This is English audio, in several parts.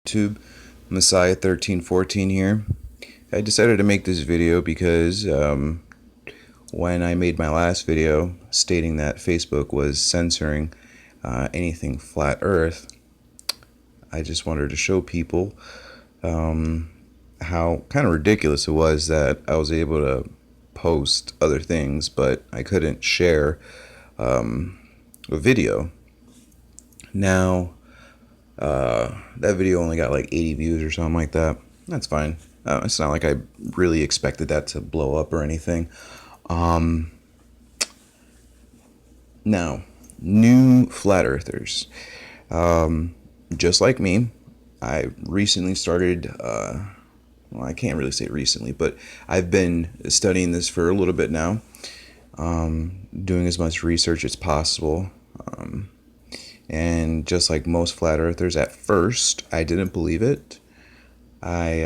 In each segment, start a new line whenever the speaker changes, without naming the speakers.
YouTube, Messiah 1314 here. I decided to make this video because when I made my last video stating that Facebook was censoring anything flat earth, I just wanted to show people how kind of ridiculous it was that I was able to post other things, but I couldn't share a video. Now, that video only got like 80 views or something like that. That's fine. It's not like I really expected that to blow up or anything. Now, new flat earthers. Just like me, I recently started, well, I can't really say recently, but I've been studying this for a little bit now, doing as much research as possible. And just like most flat earthers, at first, I didn't believe it. I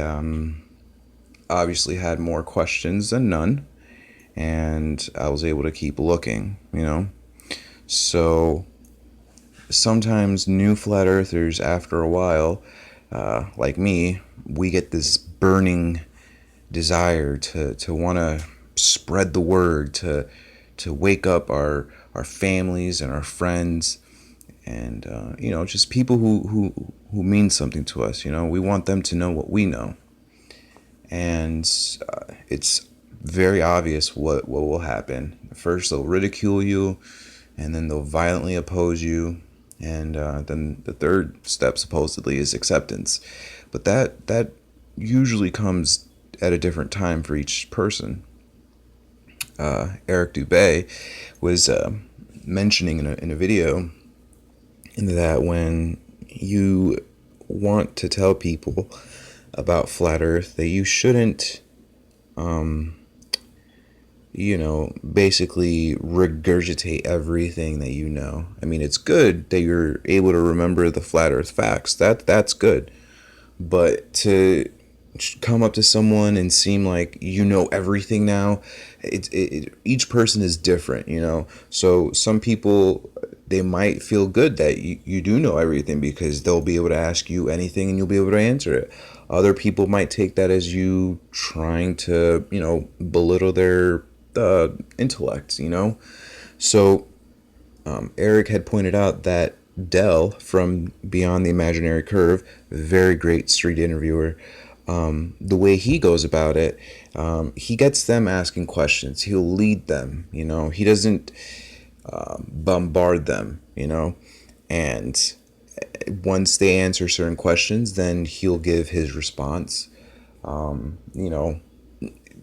obviously had more questions than none, and I was able to keep looking, So sometimes new flat earthers, after a while, like me, we get this burning desire to want to spread the word, to wake up our families and our friends, and just people who mean something to us. We want them to know what we know, and it's very obvious what will happen. First, they'll ridicule you, and then they'll violently oppose you, and then the third step supposedly is acceptance. But that usually comes at a different time for each person. Eric Dubay was mentioning in a video that when you want to tell people about flat earth, that you shouldn't basically regurgitate everything that you know. I mean, it's good that you're able to remember the flat earth facts. That's good. But to come up to someone and seem like you know everything now, each person is different, So some people, they might feel good that you do know everything because they'll be able to ask you anything and you'll be able to answer it. Other people might take that as you trying to, belittle their intellect, So Eric had pointed out that Dell from Beyond the Imaginary Curve, very great street interviewer, the way he goes about it, he gets them asking questions. He'll lead them, he doesn't bombard them, and once they answer certain questions, then he'll give his response,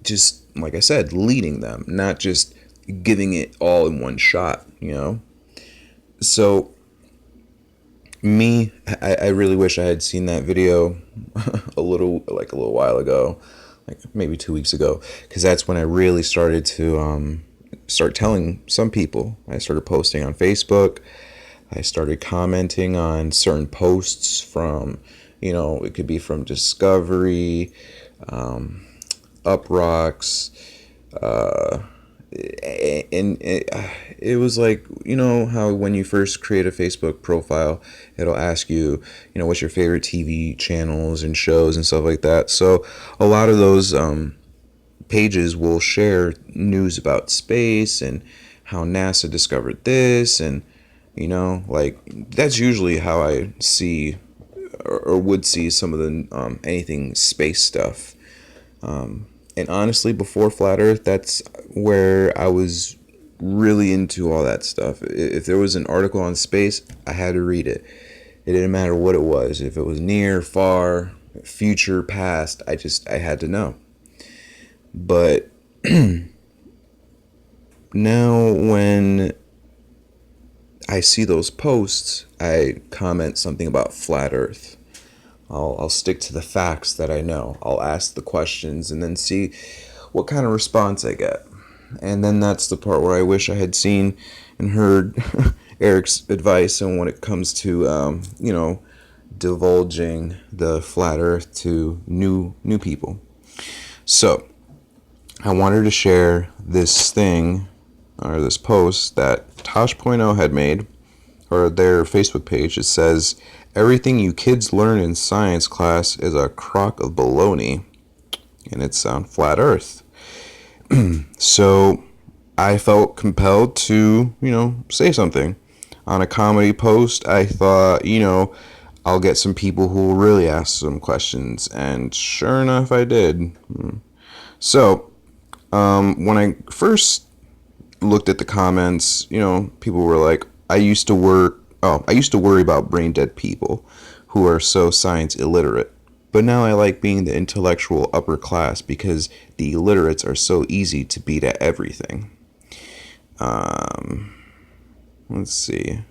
just like I said, leading them, not just giving it all in one shot, So me, I really wish I had seen that video a little while ago, like maybe 2 weeks ago, because that's when I really started to start telling some people. I started posting on Facebook. I started commenting on certain posts from, it could be from Discovery, Uprocks, and it was like, how when you first create a Facebook profile, it'll ask you, what's your favorite TV channels and shows and stuff like that. So a lot of those pages will share news about space and how NASA discovered this, and that's usually how I see or would see some of the anything space stuff. And honestly, before Flat Earth, that's where I was really into all that stuff. If there was an article on space, I had to read it. It didn't matter what it was. If it was near, far, future, past, I had to know. But now when I see those posts, I comment something about Flat Earth. I'll stick to the facts that I know. I'll ask the questions and then see what kind of response I get. And then that's the part where I wish I had seen and heard Eric's advice on when it comes to, divulging the flat earth to new people. So I wanted to share this thing, or this post that Tosh.0 had made, or their Facebook page. It says, Everything you kids learn in science class is a crock of baloney, and it's on flat Earth. So I felt compelled to, say something. On a comedy post, I thought, I'll get some people who will really ask some questions, and sure enough, I did. So, when I first looked at the comments, people were like, I used to worry about brain dead people who are so science illiterate. But now I like being the intellectual upper class because the illiterates are so easy to beat at everything. Let's see.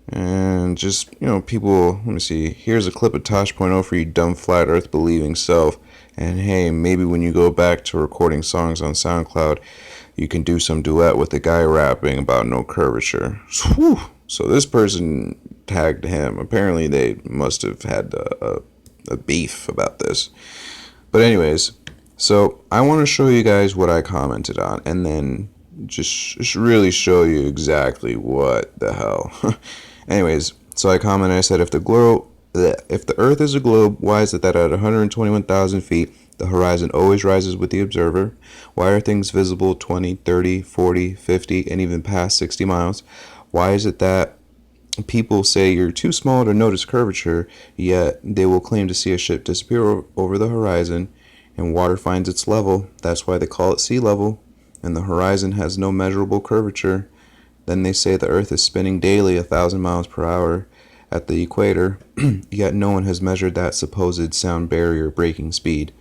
And just, people, let me see. Here's a clip of Tosh.0 for you dumb flat earth believing self. And hey, maybe when you go back to recording songs on SoundCloud, you can do some duet with the guy rapping about no curvature. Whew. So this person tagged him. Apparently they must have had a beef about this. But anyways, so I want to show you guys what I commented on and then just really show you exactly what the hell. Anyways, so I commented, I said, if the Earth is a globe, why is it that at 121,000 feet, the horizon always rises with the observer? Why are things visible 20, 30, 40, 50, and even past 60 miles? Why is it that people say you're too small to notice curvature, yet they will claim to see a ship disappear over the horizon and water finds its level? That's why they call it sea level, and the horizon has no measurable curvature. Then they say the Earth is spinning daily 1,000 miles per hour at the equator, yet no one has measured that supposed sound barrier breaking speed.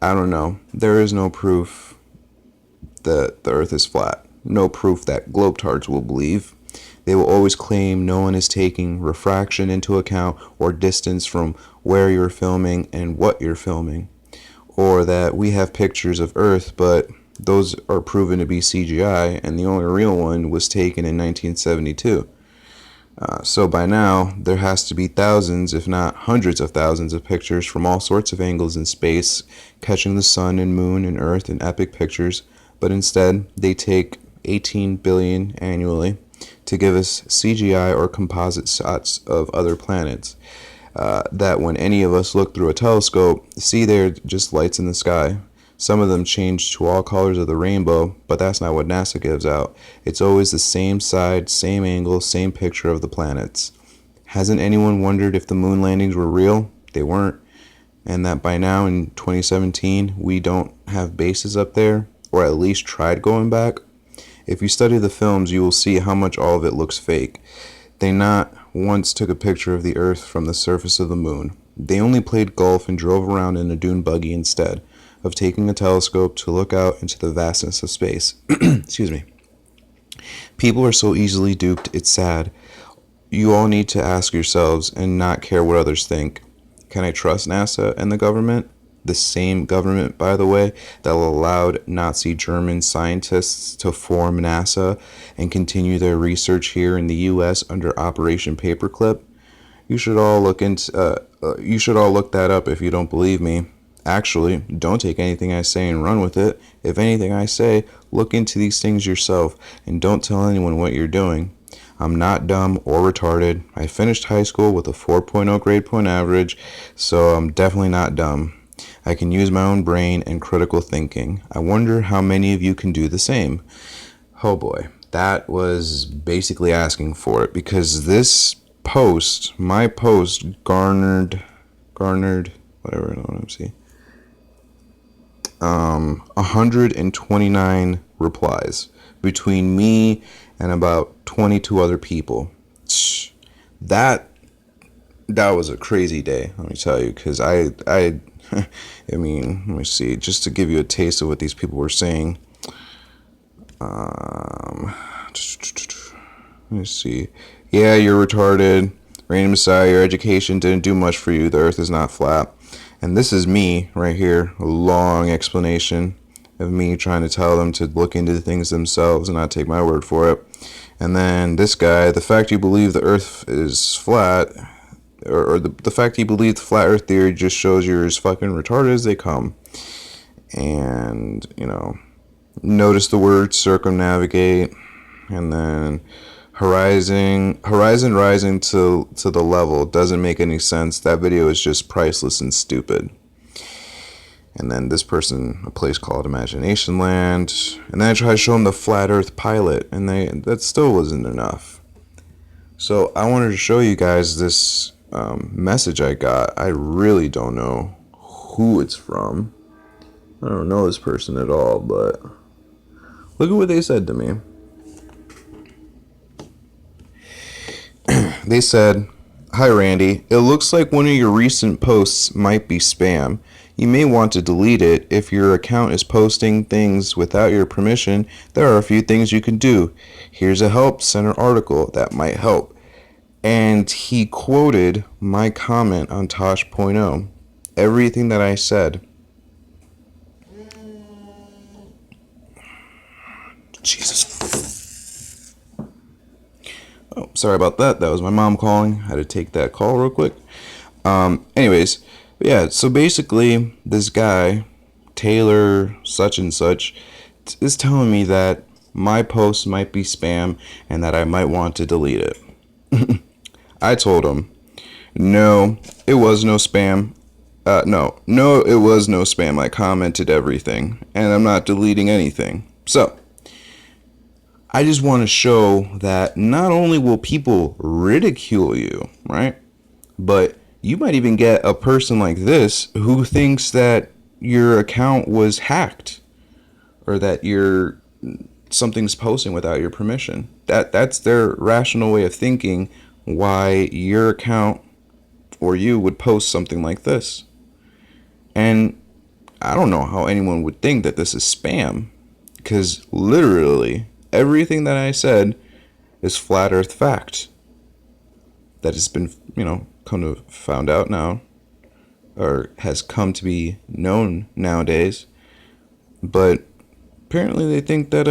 I don't know. There is no proof that the Earth is flat. No proof that globetards will believe. They will always claim no one is taking refraction into account or distance from where you're filming and what you're filming. Or that we have pictures of Earth, but those are proven to be CGI, and the only real one was taken in 1972. So by now, there has to be thousands, if not hundreds of thousands of pictures from all sorts of angles in space, catching the sun and moon and Earth in epic pictures, but instead, they take 18 billion annually to give us CGI or composite shots of other planets. That when any of us look through a telescope, see they're just lights in the sky. Some of them change to all colors of the rainbow, but that's not what NASA gives out. It's always the same side, same angle, same picture of the planets. Hasn't anyone wondered if the moon landings were real? They weren't. And that by now in 2017, we don't have bases up there, or at least tried going back? If you study the films, you will see how much all of it looks fake. They not once took a picture of the Earth from the surface of the moon. They only played golf and drove around in a dune buggy instead of taking a telescope to look out into the vastness of space. Excuse me. People are so easily duped, it's sad. You all need to ask yourselves and not care what others think. Can I trust NASA and the government? The same government, by the way, that allowed Nazi German scientists to form NASA and continue their research here in the U.S. under Operation Paperclip. You should all look that up if you don't believe me. Actually, don't take anything I say and run with it. If anything I say, look into these things yourself and don't tell anyone what you're doing. I'm not dumb or retarded. I finished high school with a 4.0 grade point average, so I'm definitely not dumb. I can use my own brain and critical thinking. I wonder how many of you can do the same. Oh boy, that was basically asking for it, because this post, my post, garnered, whatever, let me see, 129 replies between me and about 22 other people. That was a crazy day, let me tell you, because I mean, let me see, just to give you a taste of what these people were saying. Let me see. Yeah, you're retarded. Rain Messiah, your education didn't do much for you. The Earth is not flat. And this is me right here, a long explanation of me trying to tell them to look into the things themselves and not take my word for it. And then this guy, the fact you believe the Earth is flat, or the fact you believe the flat Earth theory just shows you're as fucking retarded as they come. And, notice the word circumnavigate. And then, Horizon rising to the level doesn't make any sense. That video is just priceless and stupid. And then this person, a place called Imagination Land. And then I tried to show them the Flat Earth pilot, and that still wasn't enough. So I wanted to show you guys this message I got. I really don't know who it's from. I don't know this person at all, but look at what they said to me. They said, "Hi Randy, it looks like one of your recent posts might be spam. You may want to delete it. If your account is posting things without your permission, there are a few things you can do. Here's a help center article that might help." And he quoted my comment on Tosh.0. Everything that I said. Jesus. Oh, sorry about that. That was my mom calling. I had to take that call real quick. Anyways, yeah, so basically this guy, Taylor such and such, is telling me that my post might be spam and that I might want to delete it. I told him, no, it was no spam. No, it was no spam. I commented everything and I'm not deleting anything. So I just want to show that not only will people ridicule you, right? But you might even get a person like this who thinks that your account was hacked or that something's posting without your permission. That's their rational way of thinking why your account or you would post something like this. And I don't know how anyone would think that this is spam, because literally everything that I said is flat earth fact that has been, come to found out now, or has come to be known nowadays. But apparently they think that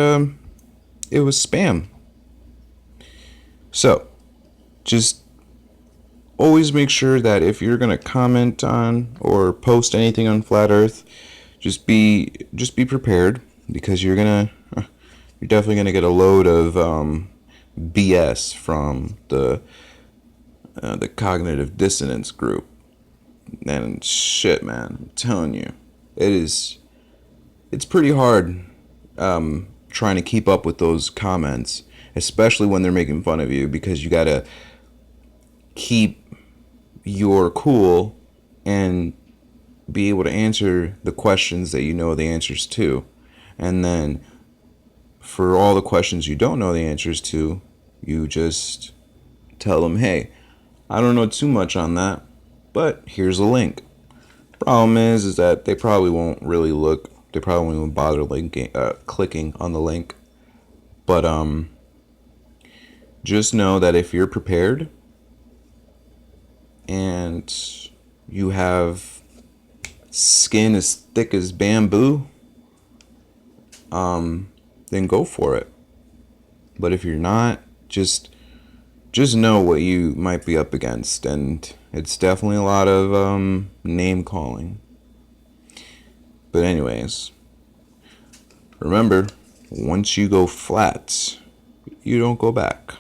it was spam. So just always make sure that if you're gonna comment on or post anything on flat earth, just be prepared, because you're definitely gonna get a load of BS from the cognitive dissonance group. And shit, man, I'm telling you, it's pretty hard trying to keep up with those comments, especially when they're making fun of you, because you gotta keep your cool and be able to answer the questions that you know the answers to. And then for all the questions you don't know the answers to, you just tell them, hey, I don't know too much on that, but here's a link. Problem is that they probably won't really look. They probably won't bother clicking on the link. But just know that if you're prepared and you have skin as thick as bamboo, then go for it. But if you're not, just know what you might be up against, and it's definitely a lot of name calling. But anyways, remember, once you go flat, you don't go back.